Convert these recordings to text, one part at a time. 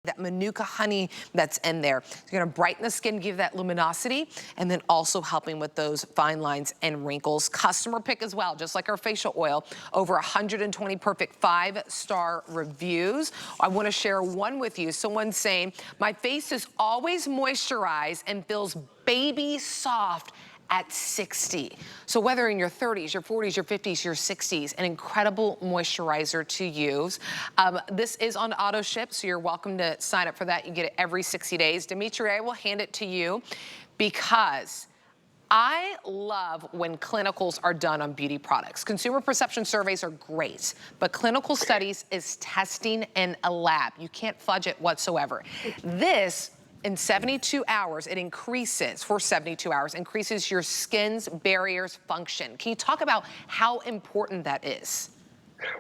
that manuka honey that's in there. It's gonna brighten the skin, give that luminosity, and then also helping with those fine lines and wrinkles. Customer pick as well, just like our facial oil. Over 120 perfect 5-star reviews. I wanna share one with you. Someone's saying, my face is always moisturized and feels baby soft at 60. So whether in your 30s, your 40s, your 50s, your 60s, an incredible moisturizer to use. This is on auto ship, so you're welcome to sign up for that. You get it every 60 days. Dimitri, I will hand it to you because I love when clinicals are done on beauty products. Consumer perception surveys are great, but clinical studies is testing in a lab. You can't fudge it whatsoever. This, in 72 hours, it increases, for 72 hours, increases your skin's barrier's function. Can you talk about how important that is?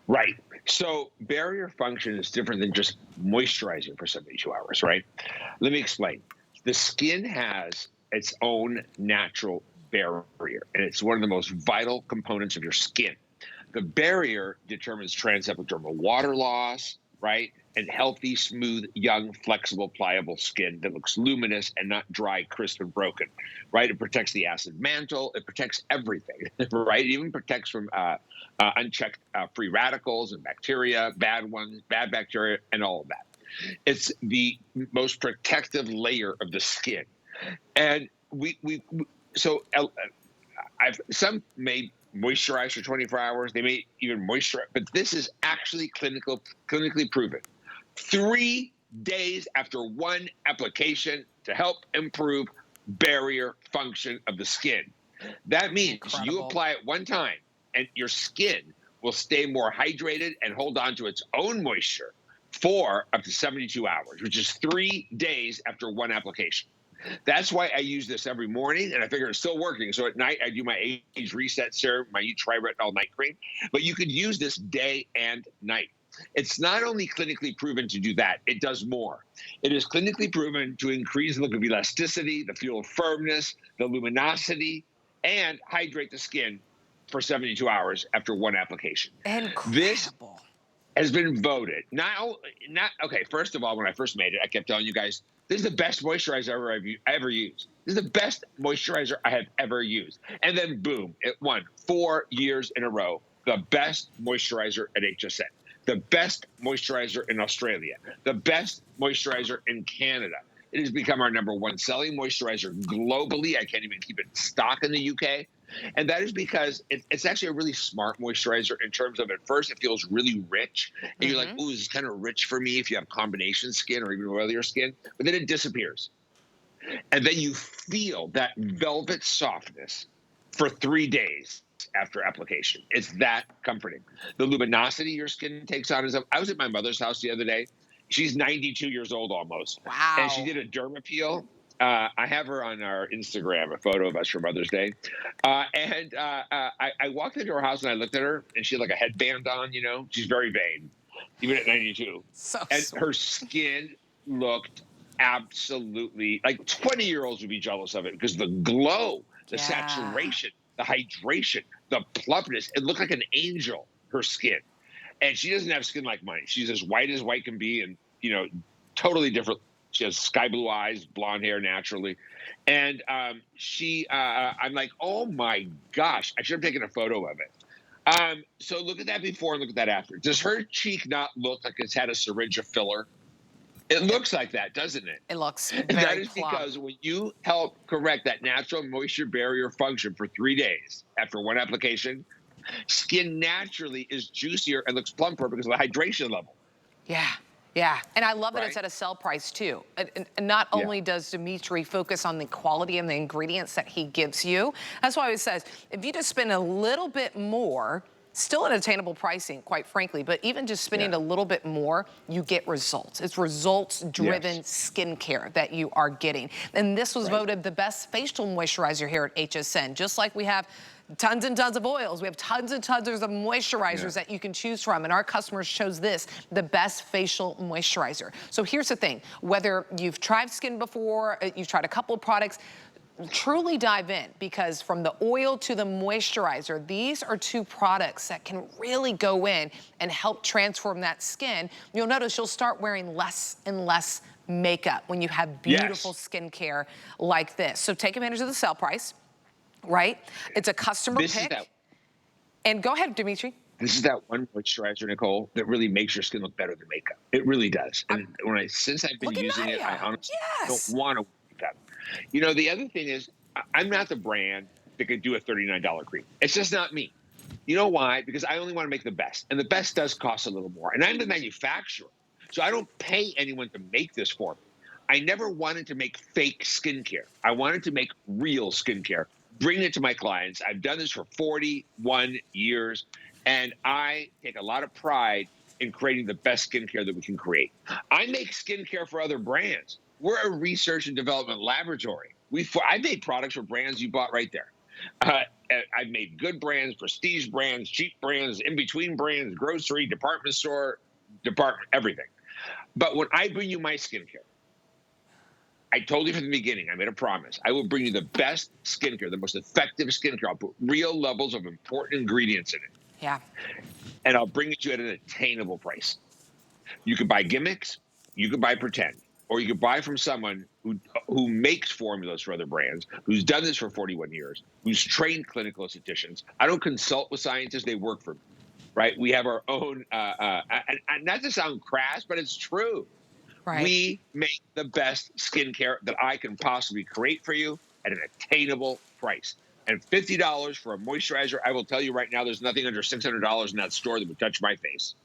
Right. So barrier function is different than just moisturizing for 72 hours, right? Let me explain. The skin has its own natural barrier, and it's one of the most vital components of your skin. The barrier determines transepidermal water loss, right? And healthy, smooth, young, flexible, pliable skin that looks luminous and not dry, crisp, and broken, right? It protects the acid mantle. It protects everything, right? It even protects from unchecked free radicals and bacteria, bad ones, bad bacteria, and all of that. It's the most protective layer of the skin. And some may moisturize for 24 hours. They may even moisturize, but this is actually clinically proven. 3 days after one application to help improve barrier function of the skin. That means you apply it one time and your skin will stay more hydrated and hold on to its own moisture for up to 72 hours, which is 3 days after one application. That's why I use this every morning, and I figure it's still working. So at night, I do my age reset serum, my Tri-Retinol night cream. But you could use this day and night. It's not only clinically proven to do that, it does more. It is clinically proven to increase the look of elasticity, the feel of firmness, the luminosity, and hydrate the skin for 72 hours after one application. Incredible. This has been voted. Okay, first of all, when I first made it, I kept telling you guys, this is the best moisturizer I've ever used. This is the best moisturizer I have ever used. And then boom, it won 4 years in a row. The best moisturizer at HSN. The best moisturizer in Australia. The best moisturizer in Canada. It has become our #1 selling moisturizer globally. I can't even keep it in stock in the UK. And that is because it's actually a really smart moisturizer in terms of, at first, it feels really rich. And you're like, ooh, this is kind of rich for me if you have combination skin or even oilier skin. But then it disappears. And then you feel that velvet softness for 3 days after application. It's that comforting. The luminosity your skin takes on is up. I was at my mother's house the other day. She's 92 years old almost. Wow. And she did a derma peel. I have her on our Instagram, a photo of us for Mother's Day. I walked into her house and I looked at her, and she had like a headband on, you know? She's very vain, even at 92. And her skin looked absolutely, like 20-year-olds would be jealous of it because the glow, the saturation, the hydration, the plumpness, it looked like an angel, her skin. And she doesn't have skin like mine. She's as white can be, and, you know, totally different. She has sky blue eyes, blonde hair naturally. And I'm like, oh my gosh, I should have taken a photo of it. So look at that before and look at that after. Does her cheek not look like it's had a syringe of filler? It looks like that, doesn't it? It looks very And that is plump. because when you help correct that natural moisture barrier function for 3 days after one application, skin naturally is juicier and looks plumper because of the hydration level. Yeah. Yeah, and I love that it's at a sell price too. And not only does Dimitri focus on the quality and the ingredients that he gives you, that's why he says, if you just spend a little bit more, still an attainable pricing, quite frankly, but even just spending a little bit more, you get results. It's results-driven skincare that you are getting. And this was voted the best facial moisturizer here at HSN, just like we have tons and tons of oils. We have tons and tons of moisturizers that you can choose from, and our customers chose this, the best facial moisturizer. So here's the thing, whether you've tried Skinn before, you've tried a couple of products, truly dive in, because from the oil to the moisturizer, these are two products that can really go in and help transform that skin. You'll notice you'll start wearing less and less makeup when you have beautiful Yes. skincare like this. So take advantage of the sale price, right? It's a customer This is that. pick. And go ahead, Dimitri. This is that one moisturizer, Nicole, that really makes your skin look better than makeup. It really does. And since I've been Look at using it, I Nadia. honestly don't Yes. want to makeup. You know, the other thing is, I'm not the brand that could do a $39 cream. It's just not me. You know why? Because I only want to make the best, and the best does cost a little more. And I'm the manufacturer, so I don't pay anyone to make this for me. I never wanted to make fake skincare. I wanted to make real skincare, bring it to my clients. I've done this for 41 years, and I take a lot of pride in creating the best skincare that we can create. I make skincare for other brands. We're a research and development laboratory. I made products for brands you bought right there. Uh, I've made good brands, prestige brands, cheap brands, in-between brands, grocery, department store, everything. But when I bring you my skincare, I told you from the beginning, I made a promise. I will bring you the best skincare, the most effective skincare. I'll put real levels of important ingredients in it. Yeah. And I'll bring it to you at an attainable price. You could buy gimmicks, you could buy pretend, or you could buy from someone who makes formulas for other brands, who's done this for 41 years, who's trained clinical estheticians. I don't consult with scientists, they work for me, right? We have our own, and not to sound crass, but it's true. Right. We make the best skincare that I can possibly create for you at an attainable price. And $50 for a moisturizer, I will tell you right now, there's nothing under $600 in that store that would touch my face.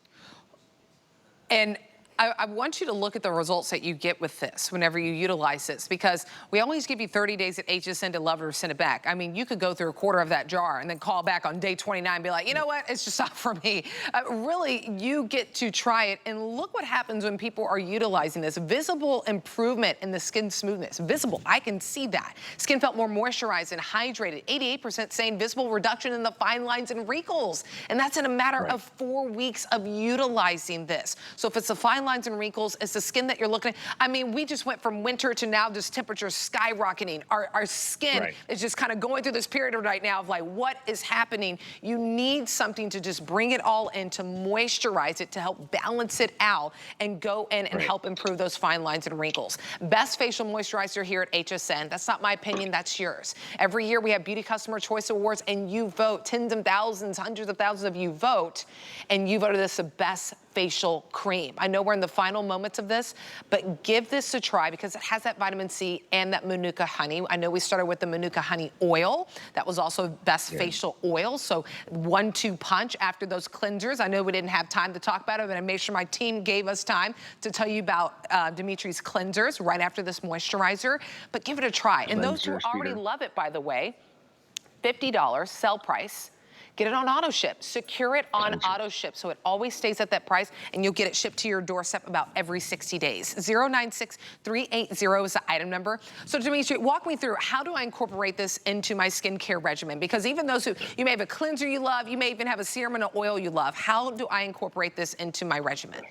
And I want you to look at the results that you get with this whenever you utilize this, because we always give you 30 days at HSN to love it or send it back. I mean, you could go through a quarter of that jar and then call back on day 29 and be like, you know what, it's just not for me. Really, you get to try it, and look what happens when people are utilizing this. Visible improvement in the skin smoothness. Visible, I can see that. Skin felt more moisturized and hydrated. 88% saying visible reduction in the fine lines and wrinkles. And that's in a matter of 4 weeks of utilizing this. So if it's the fine lines and wrinkles, it's the skin that you're looking at. I mean, we just went from winter to now just temperatures skyrocketing. Our skin is just kind of going through this period right now of like, what is happening? You need something to just bring it all in, to moisturize it, to help balance it out and go in and help improve those fine lines and wrinkles. Best facial moisturizer here at HSN. That's not my opinion, that's yours. Every year we have Beauty Customer Choice Awards, and you vote. Tens of thousands, hundreds of thousands of you vote, and you voted this the best facial cream. I know we're in the final moments of this, but give this a try because it has that vitamin C and that manuka honey. I know we started with the manuka honey oil. That was also best facial oil. So 1-2 punch after those cleansers. I know we didn't have time to talk about it, but I made sure my team gave us time to tell you about Dimitri's cleansers right after this moisturizer. But give it a try. And those who already love it, by the way, $50 sell price. Get it on auto ship. Secure it on auto ship so it always stays at that price, and you'll get it shipped to your doorstep about every 60 days. 096380 is the item number. So Dimitri, walk me through, how do I incorporate this into my skincare regimen? Because even those who, you may have a cleanser you love, you may even have a serum and an oil you love. How do I incorporate this into my regimen?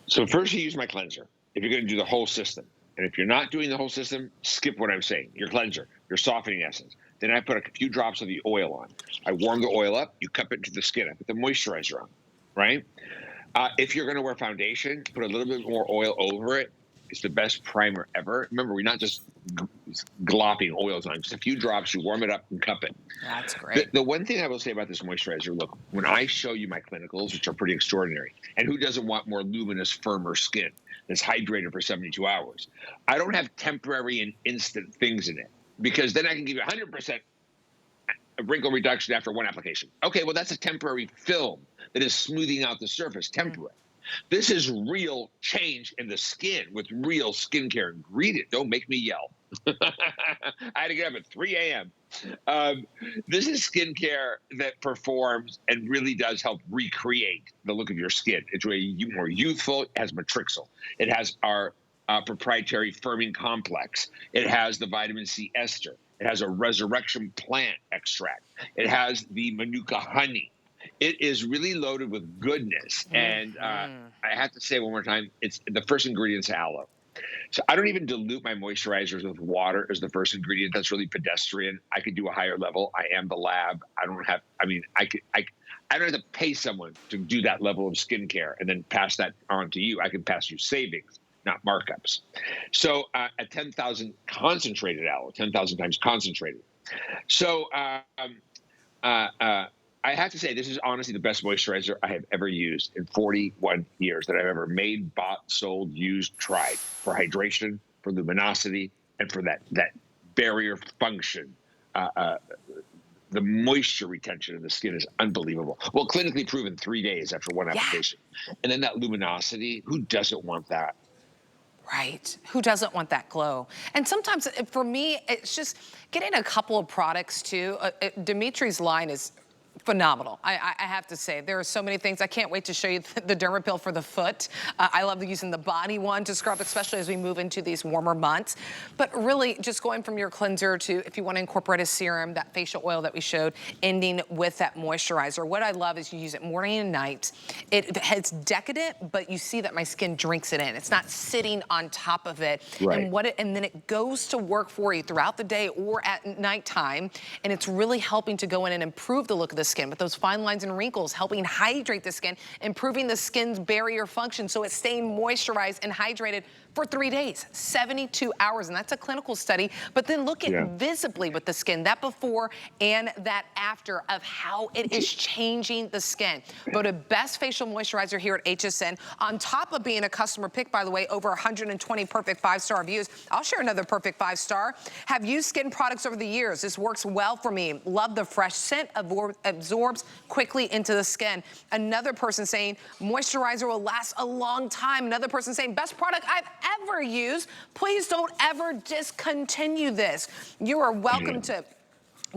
So first you use my cleanser if you're going to do the whole system. And if you're not doing the whole system, skip what I'm saying. Your cleanser, your softening essence. Then I put a few drops of the oil on. I warm the oil up. You cup it into the skin. I put the moisturizer on, right? If you're going to wear foundation, put a little bit more oil over it. It's the best primer ever. Remember, we're not just glopping oils on. Just a few drops. You warm it up and cup it. That's great. The one thing I will say about this moisturizer, look, when I show you my clinicals, which are pretty extraordinary, and who doesn't want more luminous, firmer skin that's hydrated for 72 hours? I don't have temporary and instant things in it, because then I can give you 100% wrinkle reduction after one application. Okay, well, that's a temporary film that is smoothing out the surface, temporary. This is real change in the skin with real skincare ingredient. Don't make me yell. I had to get up at 3 a.m. This is skincare that performs and really does help recreate the look of your skin. It's really more youthful. It has matrixyl. It has our proprietary firming complex. It has the vitamin C ester. It has a resurrection plant extract. It has the manuka honey. It is really loaded with goodness. And I have to say one more time, it's the first ingredient's aloe. So I don't even dilute my moisturizers with water as the first ingredient. That's really pedestrian. I could do a higher level. I am the lab. I don't have, I mean, I don't have to pay someone to do that level of skincare and then pass that on to you. I can pass you savings, not markups. So at 10,000 concentrated aloe, 10,000 times concentrated. So I have to say, this is honestly the best moisturizer I have ever used in 41 years that I've ever made, bought, sold, used, tried for hydration, for luminosity, and for that barrier function. The moisture retention in the skin is unbelievable. Well, clinically proven 3 days after one application. And then that luminosity, who doesn't want that? Right. Who doesn't want that glow? And sometimes, for me, it's just getting a couple of products, too. Dimitri's line is phenomenal. I have to say, there are so many things. I can't wait to show you the Dermapill for the foot. I love using the body one to scrub, especially as we move into these warmer months. But really, just going from your cleanser to, if you want to incorporate a serum, that facial oil that we showed, ending with that moisturizer. What I love is you use it morning and night. It's decadent, but you see that my skin drinks it in. It's not sitting on top of it. Right. And then it goes to work for you throughout the day or at nighttime. And it's really helping to go in and improve the look of the skin, with those fine lines and wrinkles, helping hydrate the skin, improving the skin's barrier function so it's staying moisturized and hydrated for 3 days, 72 hours, and that's a clinical study. But then look at visibly with the skin, that before and that after of how it is changing the skin. Voted best facial moisturizer here at HSN. On top of being a customer pick, by the way, over 120 perfect 5-star reviews. I'll share another perfect 5-star. Have used skin products over the years. This works well for me. Love the fresh scent, absorbs quickly into the skin. Another person saying moisturizer will last a long time. Another person saying best product I've ever used. Please don't ever discontinue this. You are welcome to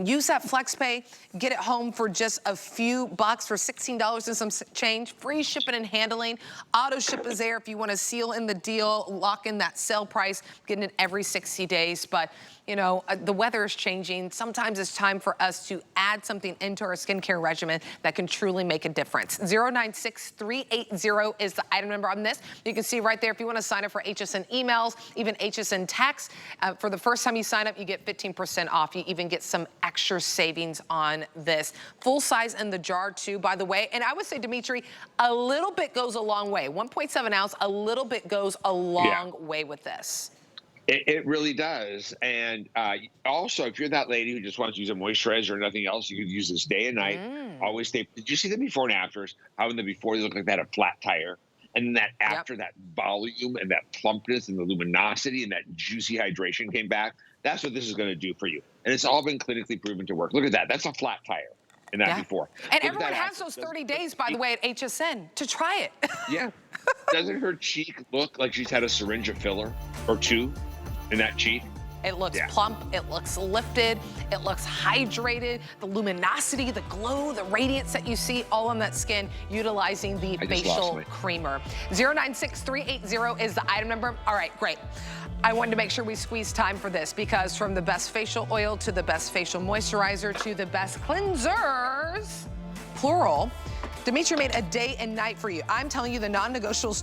use that FlexPay, get it home for just a few bucks, for $16 and some change. Free shipping and handling. Auto ship is there if you want to seal in the deal, lock in that sale price, getting it every 60 days. But you know, the weather is changing. Sometimes it's time for us to add something into our skincare regimen that can truly make a difference. 096380 is the item number on this. You can see right there if you want to sign up for HSN emails, even HSN texts. For the first time you sign up, you get 15% off. You even get some extra savings on this. Full size in the jar too, by the way. And I would say, Dimitri, a little bit goes a long way. 1.7 ounce, a little bit goes a long way with this. It really does. And also, if you're that lady who just wants to use a moisturizer or nothing else, you could use this day and night. Always stay. Did you see the before and afters? How in the before they look like they had a flat tire? And then that after, that volume and that plumpness and the luminosity and that juicy hydration came back. That's what this is going to do for you. And it's all been clinically proven to work. Look at that. That's a flat tire in that before. And everyone has those 30 days, by the way, at HSN to try it. Doesn't her cheek look like she's had a syringe of filler or two in that cheek? It looks plump, it looks lifted, it looks hydrated, the luminosity, the glow, the radiance that you see all on that skin, utilizing the facial creamer. 096380 is the item number. All right, great. I wanted to make sure we squeeze time for this, because from the best facial oil to the best facial moisturizer to the best cleansers, plural, Dimitri made a day and night for you. I'm telling you the non-negotiables